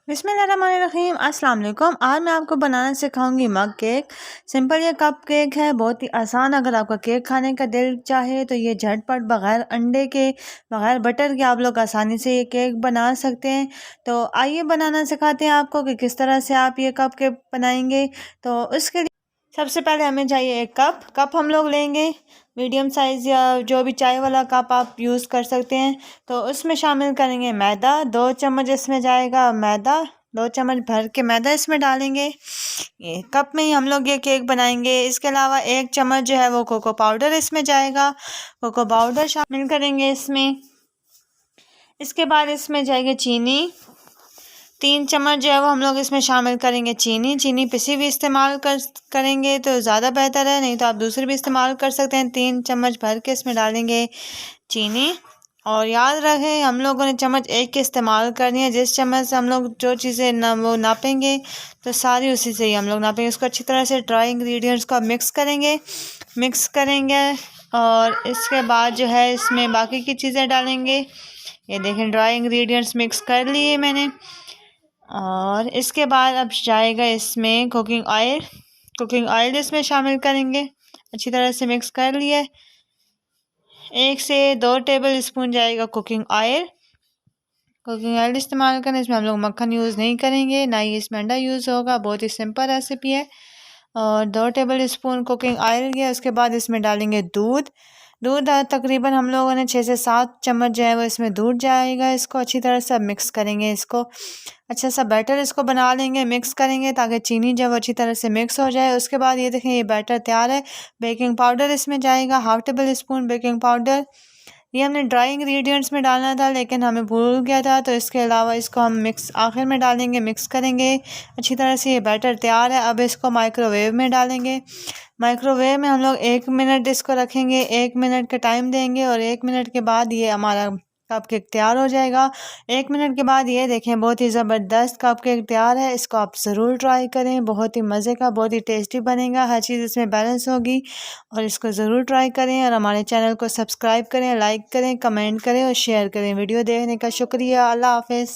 बिस्मिल्लाहिर्रहमानिर्रहीम अस्सलाम वालेकुम। आज मैं आपको बनाना सिखाऊंगी मग केक। सिंपल ये कप केक है, बहुत ही आसान। अगर आपका केक खाने का दिल चाहे तो ये झटपट बग़ैर अंडे के, बग़ैर बटर के आप लोग आसानी से ये केक बना सकते हैं। तो आइए बनाना सिखाते हैं आपको कि किस तरह से आप ये कप केक बनाएंगे। तो उसके लिए सबसे पहले हमें चाहिए एक कप हम लोग लेंगे मीडियम साइज़ या जो भी चाय वाला कप आप यूज़ कर सकते हैं। तो उसमें शामिल करेंगे मैदा, 2 चम्मच इसमें जाएगा मैदा, 2 चम्मच भर के मैदा इसमें डालेंगे। ये कप में ही हम लोग ये केक बनाएंगे। इसके अलावा 1 चम्मच जो है वो कोको पाउडर इसमें जाएगा, कोको पाउडर शामिल करेंगे इसमें। इसके बाद इसमें जाएगी चीनी, 3 चम्मच जो है वो हम लोग इसमें शामिल करेंगे चीनी पिसी हुई इस्तेमाल करेंगे तो ज़्यादा बेहतर है, नहीं तो आप दूसरी भी इस्तेमाल कर सकते हैं। 3 चम्मच भर के इसमें डालेंगे चीनी। और याद रखें हम लोगों ने चम्मच एक की इस्तेमाल करनी है। जिस चम्मच से हम लोग जो चीज़ें वो नापेंगे तो सारी उसी से ही हम लोग नापेंगे। इसको अच्छी तरह से ड्राई इंग्रेडिएंट्स को मिक्स करेंगे और इसके बाद जो है इसमें बाकी की चीज़ें डालेंगे। ये देखें ड्राई इंग्रेडिएंट्स मिक्स कर लिए मैंने। और इसके बाद अब जाएगा इसमें कुकिंग ऑयल इसमें शामिल करेंगे। अच्छी तरह से मिक्स कर लिया। 1 से 2 टेबल स्पून जाएगा कुकिंग ऑयल इस्तेमाल करें। इसमें हम लोग मक्खन यूज़ नहीं करेंगे, ना ही इसमें अंडा यूज़ होगा। बहुत ही सिंपल रेसिपी है। और 2 टेबल स्पून कुकिंग ऑयल लिया। उसके बाद इसमें डालेंगे दूध तकरीबन हम लोगों ने 6 से 7 चम्मच जो है वो इसमें दूध जाएगा। इसको अच्छी तरह से अब मिक्स करेंगे। इसको अच्छा सा बैटर इसको बना लेंगे, मिक्स करेंगे ताकि चीनी जब अच्छी तरह से मिक्स हो जाए। उसके बाद ये देखें ये बैटर तैयार है। बेकिंग पाउडर इसमें जाएगा, 1/2 टेबल स्पून बेकिंग पाउडर। ये हमने ड्राई इंग्रेडिएंट्स में डालना था लेकिन हमें भूल गया था, तो इसके अलावा इसको हम आखिर में डालेंगे, मिक्स करेंगे अच्छी तरह से। ये बैटर तैयार है। अब इसको माइक्रोवेव में डालेंगे। माइक्रोवेव में हम लोग 1 मिनट इसको रखेंगे, 1 मिनट का टाइम देंगे और 1 मिनट के बाद ये हमारा कप केक तैयार हो जाएगा। 1 मिनट के बाद ये देखें बहुत ही ज़बरदस्त कप केक तैयार है। इसको आप ज़रूर ट्राई करें, बहुत ही मज़े का, बहुत ही टेस्टी बनेगा। हर चीज़ इसमें बैलेंस होगी और इसको ज़रूर ट्राई करें। और हमारे चैनल को सब्सक्राइब करें, लाइक करें, कमेंट करें और शेयर करें। वीडियो देखने का शुक्रिया। अल्लाह हाफ़िज़।